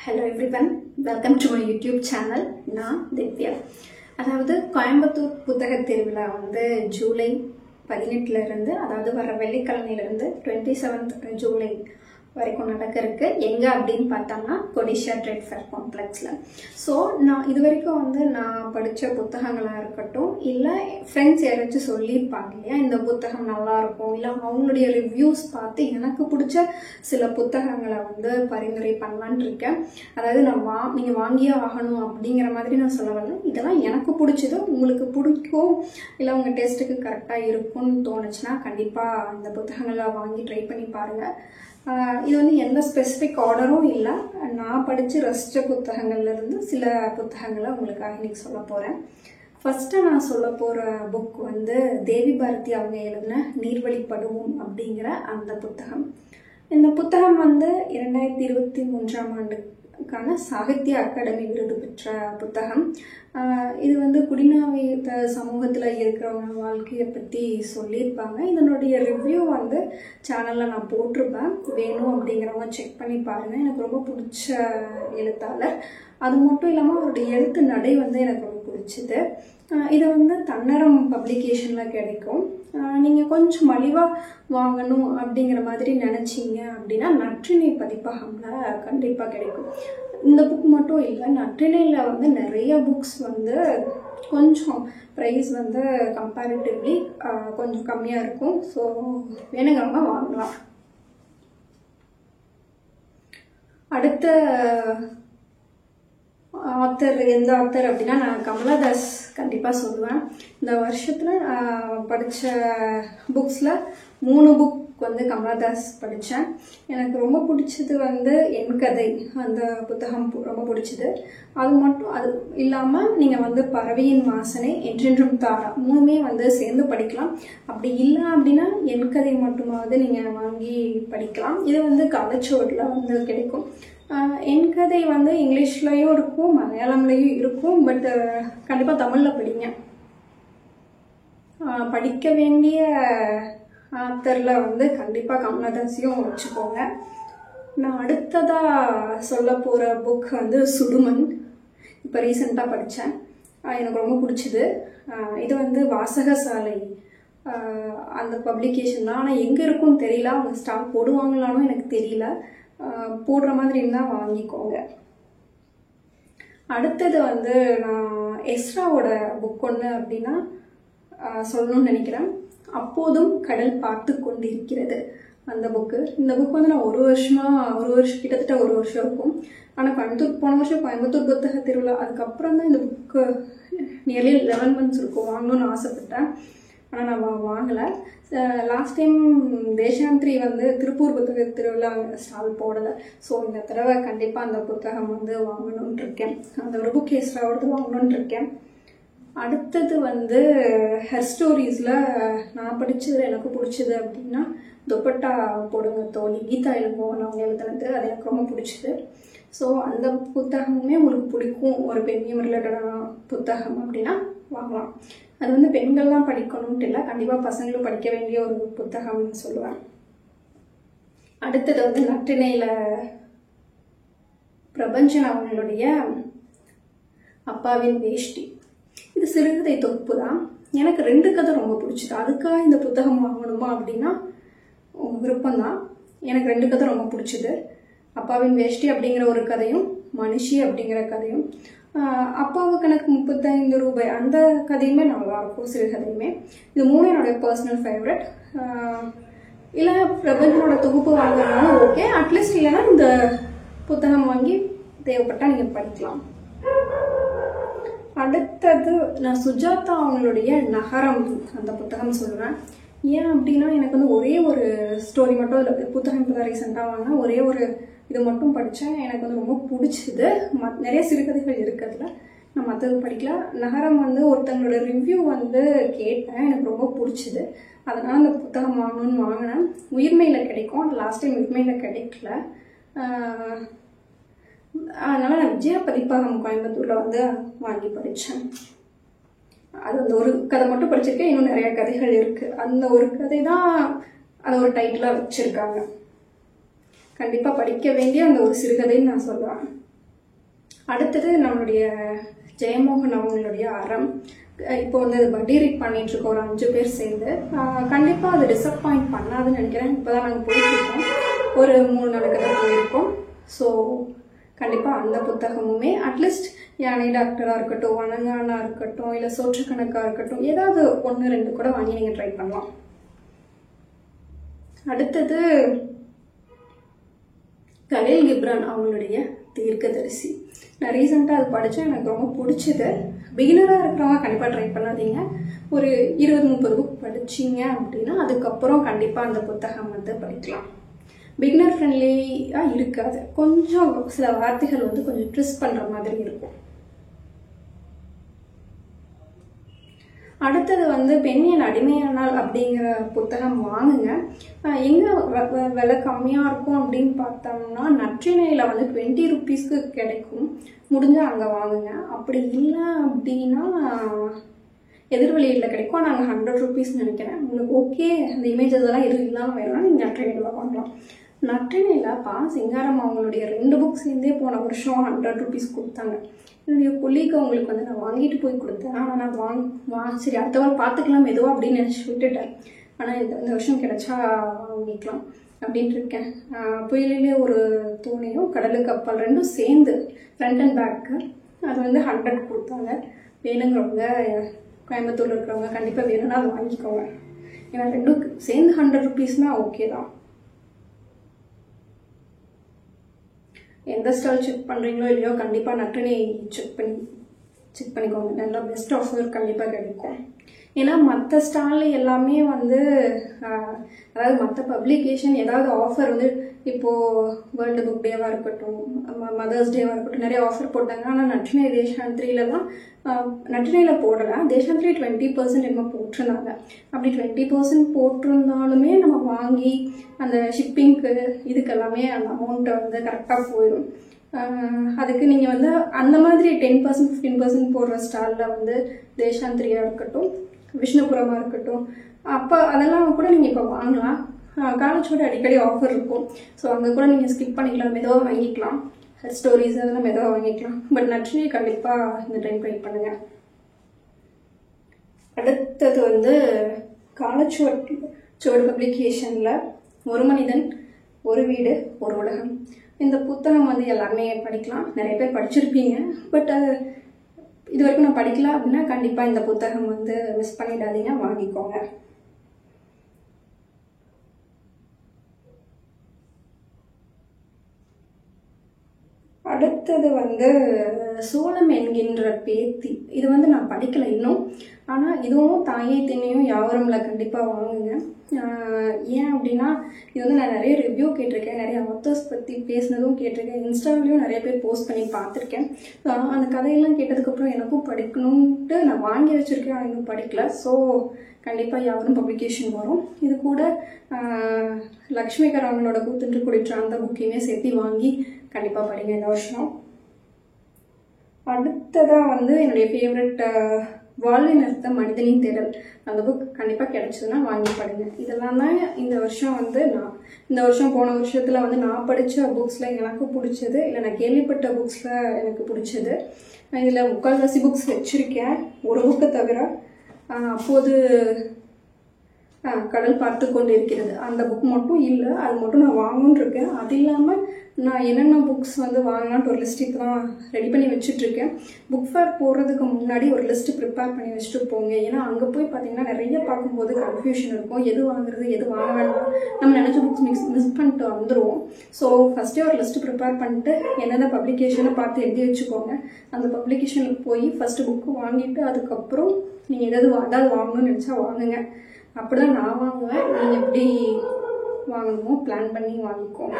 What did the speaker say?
Hello everyone, welcome to my YouTube channel. நான் திவ்யா. அதாவது கோயம்புத்தூர் புத்தக திருவிழா வந்து ஜூலை 18ல இருந்து அதாவது வர வெள்ளிக்கிழமையில இருந்து 27th ஜூலை வரைக்கும் நடக்க இருக்கு. எங்க அப்படின்னு பார்த்தோம்னா கொடிஷா ட்ரேட் ஃபேர் காம்ப்ளெக்ஸ்ல. ஸோ நான் இது வரைக்கும் வந்து நான் படித்த புத்தகங்களாக இருக்கட்டும், இல்லை ஃப்ரெண்ட்ஸ் யாராச்சும் சொல்லியிருப்பாங்க இல்லையா இந்த புத்தகம் நல்லா இருக்கும், இல்லை அவங்களுடைய ரிவ்யூஸ் பார்த்து எனக்கு பிடிச்ச சில புத்தகங்களை வந்து பரிந்துரை பண்ணலான் இருக்கேன். அதாவது நீங்கள் வாங்கியே ஆகணும் அப்படிங்கிற மாதிரி நான் சொல்ல வரல. இதெல்லாம் எனக்கு பிடிச்சது, உங்களுக்கு பிடிக்கும் இல்லை உங்கள் டேஸ்ட்டுக்கு கரெக்டாக இருக்கும்னு தோணுச்சுன்னா கண்டிப்பாக இந்த புத்தகங்களை வாங்கி ட்ரை பண்ணி பாருங்கள். இது வந்து எந்த ஸ்பெசிஃபிக் ஆர்டரும் இல்லை, நான் படித்து ரசித்த புத்தகங்கள்லேருந்து சில புத்தகங்களை உங்களுக்காக இன்னைக்கு சொல்ல போகிறேன். ஃபஸ்ட்டு நான் சொல்ல போகிற புக் வந்து தேவி பாரதி அவங்க எழுதின நீர்வழிப்படுவோம் அப்படிங்கிற அந்த புத்தகம். இந்த புத்தகம் வந்து 2023ஆம் ஆண்டுக்கான சாகித்ய அகாடமி விருது பெற்ற புத்தகம். இது வந்து குடிநாவி சமூகத்தில் இருக்கிறவங்க வாழ்க்கையை பற்றி சொல்லியிருப்பாங்க. இதனுடைய ரிவ்யூ வந்து சேனலில் நான் போட்டிருப்பேன், வேணும் அப்படிங்கிறவங்க செக் பண்ணி பாருங்கள். எனக்கு ரொம்ப பிடிச்ச எழுத்தாளர். அது மட்டும் இல்லாமல் அவருடைய எழுத்து நடை வந்து எனக்கு ரொம்ப பிடிச்சிது. இது வந்து தன்னரம் பப்ளிகேஷனில் கிடைக்கும். நீங்கள் கொஞ்சம் மலிவாக வாங்கணும் அப்படிங்கிற மாதிரி நினச்சிங்க அப்படின்னா நற்றிணை பதிப்பகம்ல கண்டிப்பாக கிடைக்கும். இந்த புக் மட்டும் இல்லை, நற்றிணையில் வந்து நிறைய புக்ஸ் வந்து கொஞ்சம் ப்ரைஸ் வந்து கம்பேரிட்டிவ்லி கொஞ்சம் கம்மியாக இருக்கும். ஸோ வேணுங்கிறவங்க வாங்கலாம். அடுத்த ஆத்தர் எந்த ஆத்தர் அப்படின்னா நான் கமலாதாஸ் கண்டிப்பாக சொல்லுவேன். இந்த வருஷத்தில் படித்த புக்ஸில் 3 புக் வந்து கமலாதாஸ் படித்தேன். எனக்கு ரொம்ப பிடிச்சது வந்து என் கதை, அந்த புத்தகம் ரொம்ப பிடிச்சது. அது மட்டும் அது இல்லாமல் நீங்கள் வந்து பறவையின் வாசனை, என்றென்றும் தாரா 3மே வந்து சேர்ந்து படிக்கலாம். அப்படி இல்லை அப்படின்னா என் கதை மட்டுமாவது நீங்கள் வாங்கி படிக்கலாம். இது வந்து கலைச்சுவட்டில் வந்து கிடைக்கும். என் கதை வந்து இங்கிலீஷ்லேயும் இருக்கும், மலையாளம்லேயும் இருக்கும். பட் கண்டிப்பாக தமிழில் படிங்க. படிக்க வேண்டிய ஆத்தரில் வந்து கண்டிப்பாக கமலாதாஸையும் வச்சுக்கோங்க. நான் அடுத்ததாக சொல்ல போகிற புக் வந்து சுடுமண். இப்போ ரீசெண்டாக படித்தேன், எனக்கு ரொம்ப பிடிச்சிது. இது வந்து வாசகசாலை அந்த பப்ளிகேஷன் தான். ஆனால் எங்கே இருக்குன்னு தெரியல, அவங்க ஸ்டாக் போடுவாங்களானும் எனக்கு தெரியல. போடுற மாதிரி இருந்தால் வாங்கிக்கோங்க. அடுத்தது வந்து நான் எஸ்ராவோட புக் ஒன்று அப்படின்னா சொல்லணும்னு நினைக்கிறேன். அப்போதும் கடல் பார்த்து கொண்டிருக்கிறது அந்த புக்கு. இந்த புக் வந்து நான் கிட்டத்தட்ட ஒரு வருஷம் இருக்கும். ஆனால் போன வருஷம் கோயம்புத்தூர் புத்தக திருவிழா, அதுக்கப்புறம் தான் இந்த புக்கு நியர்லி 11 months இருக்கும் வாங்கணும்னு ஆசைப்பட்டேன். ஆனால் நான் வாங்கலை. லாஸ்ட் டைம் தேசாந்திரி வந்து திருப்பூர் புத்தக திருவிழா ஸ்டால் போடலை. ஸோ இந்த தடவை கண்டிப்பாக அந்த புத்தகம் வந்து வாங்கணும்னு இருக்கேன். அந்த ஒரு புக் எஸ்ராவோடது வாங்கணும்னு இருக்கேன். அடுத்தது வந்து ஹெர் ஸ்டோரிஸில் நான் படித்தது எனக்கு பிடிச்சது அப்படின்னா துப்பட்டா போடுங்க தோழி, கீதா இளங்கோவன் அவங்க எழுதுனது. அது எனக்கு ரொம்ப பிடிச்சிது. ஸோ அந்த புத்தகமுமே உங்களுக்கு பிடிக்கும், ஒரு பெண்ணியம் ரிலேட்டடான புத்தகம் அப்படின்னா வாங்கலாம். அது வந்து பெண்கள் தான் படிக்கணும்ட்டு இல்லை, கண்டிப்பாக பசங்களும் படிக்க வேண்டிய ஒரு புத்தகம்னு சொல்லுவேன். அடுத்தது வந்து நற்றிணையில் பிரபஞ்சன் அவங்களுடைய அப்பாவின் வேஷ்டி. இது சிறுகதை தொகுப்பு தான். எனக்கு 2 கதை ரொம்ப பிடிச்சிது. அதுக்காக இந்த புத்தகம் வாங்கணுமா அப்படின்னா உங்கள் விருப்பம்தான். எனக்கு 2 கதை ரொம்ப பிடிச்சிது. அப்பாவின் வேஷ்டி அப்படிங்கிற ஒரு கதையும், மனுஷி அப்படிங்கிற கதையும். அப்பாவுக்கு எனக்கு 35 ரூபாய் அந்த கதையுமே நல்லாயிருக்கும், சிறுகதையுமே. இது 3 என்னோட பர்சனல் ஃபேவரட். இல்லை பிரபஞ்சனோட தொகுப்பு வாங்கினாலும் ஓகே, அட்லீஸ்ட் இல்லைன்னா இந்த புத்தகம் வாங்கி தேவைப்பட்டால் நீங்கள் படிக்கலாம். அடுத்தது நான் சுஜாதா அவங்களுடைய நகரம் அந்த புத்தகம் சொல்லுவேன். ஏன் அப்படின்னா எனக்கு வந்து ஒரே ஒரு ஸ்டோரி மட்டும் அதில் புத்தகம் இப்போ தான் ரீசெண்டாக வாங்கினா ஒரே ஒரு இது மட்டும் படித்தேன். எனக்கு வந்து ரொம்ப பிடிச்சிது. நிறைய சிறுகதைகள் இருக்கிறதுல நான் மற்றது படிக்கல. நகரம் வந்து ஒருத்தங்களோட ரிவ்யூ வந்து கேட்டேன், எனக்கு ரொம்ப பிடிச்சிது. அதனால் அந்த புத்தகம் வாங்கணும்னு வாங்கினேன். உயிர்மையில் கிடைக்கும், அந்த லாஸ்ட் டைம் உயிர்மையில் கிடைக்கல. அதனால் நான் விஜயா பதிப்பகம் கோயம்புத்தூரில் வந்து வாங்கி படித்தேன். அது அந்த ஒரு கதை மட்டும் படிச்சிருக்கேன், இன்னும் நிறைய கதைகள் இருக்குது. அந்த ஒரு கதை தான் அதை ஒரு டைட்டிலாக வச்சுருக்காங்க. கண்டிப்பாக படிக்க வேண்டிய அந்த ஒரு சிறுகதைன்னு நான் சொல்லுவேன். அடுத்தது நம்மளுடைய ஜெயமோகன் அவங்களுடைய அறம். இப்போ வந்து பர்த்டே ரீட் பண்ணிட்டு இருக்கோம் ஒரு 5 பேர் சேர்ந்து. கண்டிப்பாக அது டிசப்பாயிண்ட் பண்ணாதுன்னு நினைக்கிறேன். இப்போ தான் நாங்கள் போயிட்டுருக்கோம், ஒரு 3 நாளுக்கு தான் போயிருக்கோம். ஸோ கண்டிப்பாக அந்த புத்தகமுமே அட்லீஸ்ட் யானை டாக்டராக இருக்கட்டும், வனங்கானா இருக்கட்டும், இல்லை சோற்றுக்கணக்காக இருக்கட்டும், ஏதாவது 1 2 கூட வாங்கி நீங்கள் ட்ரை பண்ணலாம். அடுத்தது கலீல் கிப்ரான் அவங்களுடைய தீர்க்கதரிசி. நான் ரீசெண்டாக அது படித்தேன், எனக்கு ரொம்ப பிடிச்சது. பிகினராக இருக்கிறவங்க கண்டிப்பாக ட்ரை பண்ணாதீங்க. ஒரு 20-30 புக் படிச்சிங்க அப்படின்னா அதுக்கப்புறம் கண்டிப்பாக அந்த புத்தகம் வந்து படிக்கலாம். பிகினர் ஃப்ரெண்ட்லியாக இருக்காது, கொஞ்சம் சில வார்த்தைகள் வந்து கொஞ்சம் ட்விஸ்ட் பண்ணுற மாதிரி இருக்கும். அடுத்தது வந்து பெண்ணின் அடிமையானால் அப்படிங்கிற புத்தகம் வாங்குங்க. எங்கே விலை கம்மியாக இருக்கும் அப்படின்னு பார்த்தோம்னா நற்றிணையில் வந்து 20 ரூபீஸ்க்கு கிடைக்கும். முடிஞ்சால் அங்கே வாங்குங்க. அப்படி இல்லை அப்படின்னா எதிர்வெளியில் கிடைக்கும். நாங்கள் 100 ரூபீஸ் நினைக்கிறேன். உங்களுக்கு ஓகே அந்த இமேஜஸ் எல்லாம் எதுவும் இல்லாமல் வேணும்னா நீங்கள் நற்றிணையில் வாங்கலாம். நற்றிணையில் சிங்காரம் அவங்களுடைய 2 புக் சேர்ந்தே போன வருஷம் 100 ரூபீஸ் கொடுத்தாங்க. என்னுடைய கொல்லிக்கு அவங்களுக்கு வந்து நான் வாங்கிட்டு போய் கொடுத்தேன். ஆனால் நான் சரி அடுத்த வாரம் பார்த்துக்கலாம் எதுவும் அப்படின்னு நினச்சி விட்டுட்டேன். ஆனால் இந்த வருஷம் கிடைச்சா வாங்கிக்கலாம் அப்படின்ட்டு இருக்கேன். புயலிலே ஒரு தோணியும் கடலு கப்பல் 2ம் சேர்ந்து ஃப்ரண்ட் அண்ட் பேக்கு அது வந்து 100 கொடுத்தாங்க. வேணுங்கிறவங்க கோயம்புத்தூரில் இருக்கிறவங்க கண்டிப்பாக வேணும்னா அதை வாங்கிக்கோங்க. ஏன்னா 2 சேர்ந்து 100 ரூபீஸ்னால் ஓகே தான். எந்த ஸ்டால் செக் பண்ணுறீங்களோ இல்லையோ கண்டிப்பாக நற்றினை செக் பண்ணிக்கோங்க. நல்லா பெஸ்ட் ஆஃபர் கண்டிப்பாக கிடைக்கும். ஏன்னா மற்ற ஸ்டாலில் எல்லாமே வந்து அதாவது மற்ற பப்ளிகேஷன் ஏதாவது ஆஃபர் வந்து இப்போது வேர்ல்டு புக் டேவாக இருக்கட்டும், மதர்ஸ் டேவாக இருக்கட்டும் நிறைய ஆஃபர் போட்டாங்க. ஆனால் நற்றினை தேசாந்திரியிலலாம் நற்றினையில் போடலை. தேசாந்திரி 20% என்னமோ போட்டிருந்தாங்க. அப்படி 20% போட்டிருந்தாலுமே நம்ம வாங்கி அந்த ஷிப்பிங்க்கு இதுக்கெல்லாமே அந்த அமௌண்ட்டை வந்து கரெக்டாக போயிடும். அதுக்கு நீங்கள் வந்து அந்த மாதிரி 10% 15% போடுற ஸ்டாலில் வந்து தேசாந்திரியாக இருக்கட்டும், விஷ்ணுபுரமாக இருக்கட்டும், அப்போ அதெல்லாம் கூட நீங்கள் இப்போ வாங்கலாம். காலேஜோட அடிக்கடி ஆஃபர் இருக்கும். ஸோ அங்கே கூட நீங்கள் ஸ்கிப் பண்ணிக்கலாம், மெதுவாக வாங்கிக்கலாம். ஸ்டோரிஸ் அதெல்லாம் மெதுவாக வாங்கிக்கலாம். பட் நற்றினை கண்டிப்பாக இந்த டைம் ட்ரை பண்ணுங்கள். அடுத்தது வந்து காலச்சுவடு பப்ளிகேஷனில் ஒரு மனிதன் ஒரு வீடு ஒரு உலகம். இந்த புத்தகம் வந்து எல்லாமே படிக்கலாம். நிறைய பேர் படிச்சிருப்பீங்க. பட் இது வரைக்கும் நான் படிக்கல அப்படின்னா கண்டிப்பாக இந்த புத்தகம் வந்து மிஸ் பண்ணிடாதீங்க, வாங்கிக்கோங்க. அடுத்தது வந்து சோளம் என்கின்ற பேத்தி. இது வந்து நான் படிக்கலை இன்னும். ஆனால் இதுவும் தாயை திண்ணையும் யாவரும்ல கண்டிப்பாக வாங்குங்க. ஏன் அப்படின்னா இது வந்து நான் நிறைய ரிவ்யூ கேட்டிருக்கேன், நிறைய ஆத்தர்ஸ் பற்றி பேசினதும் கேட்டிருக்கேன், இன்ஸ்டாவிலையும் நிறைய பேர் போஸ்ட் பண்ணி பார்த்துருக்கேன். அந்த கதையெல்லாம் கேட்டதுக்கப்புறம் எனக்கும் படிக்கணும்ன்ட்டு நான் வாங்கி வச்சுருக்கேன், ஆனால் இன்னும் படிக்கல. ஸோ கண்டிப்பாக யாவரும் பப்ளிகேஷன் வரும். இது கூட லக்ஷ்மிகர் அவங்களோட கூத்துன்று குடிற்ற அந்த புக்கையுமே சேர்த்து வாங்கி கண்டிப்பாக படிங்க இந்த வருஷம். அடுத்ததாக வந்து என்னுடைய ஃபேவரட் வாழ்வின் அர்த்தம் மனிதனின் தேடல். அந்த புக் கண்டிப்பாக கிடைச்சதுன்னா வாங்கி படிங்க. இதெல்லாம் தான் இந்த வருஷம் வந்து இந்த வருஷம் போன வருஷத்தில் வந்து நான் படித்த புக்ஸில் எனக்கு பிடிச்சது, இல்லை நான் கேள்விப்பட்ட புக்ஸில் எனக்கு பிடிச்சது. இதில் முக்கால்வாசி புக்ஸ் வச்சுருக்கேன், ஒரு புக்கை தவிர. அப்போது கடல் பார்த்து கொண்டு இருக்கிறது அந்த புக் மட்டும் இல்லை, அது மட்டும் நான் வாங்கணுன்னு இருக்கேன். அது இல்லாமல் நான் என்னென்ன புக்ஸ் வந்து வாங்கலான்ட்டு ஒரு லிஸ்ட் இப்போ தான் ரெடி பண்ணி வச்சுட்ருக்கேன். புக் ஃபேர் போடுறதுக்கு முன்னாடி ஒரு லிஸ்ட்டு ப்ரிப்பேர் பண்ணி வச்சுட்டு போங்க. ஏன்னா அங்கே போய் பார்த்தீங்கன்னா நிறைய பார்க்கும்போது கன்ஃபியூஷன் இருக்கும், எது வாங்குறது எது வாங்க வேண்டாம், நம்ம நினச்ச புக்ஸ் மிஸ் பண்ணிட்டு வந்துடுவோம். ஸோ ஃபஸ்ட்டே ஒரு லிஸ்ட்டு ப்ரிப்பேர் பண்ணிட்டு எந்தெந்த பப்ளிகேஷனை பார்த்து எழுதி வச்சுக்கோங்க. அந்த பப்ளிகேஷனுக்கு போய் ஃபஸ்ட்டு புக்கு வாங்கிட்டு அதுக்கப்புறம் நீங்கள் ஏதாவது வாங்கணும்னு நினச்சா வாங்குங்க. அப்படி தான் நான் வாங்குவேன். நீங்கள் எப்படி வாங்கணுமோ பிளான் பண்ணி வாங்கிக்கோங்க.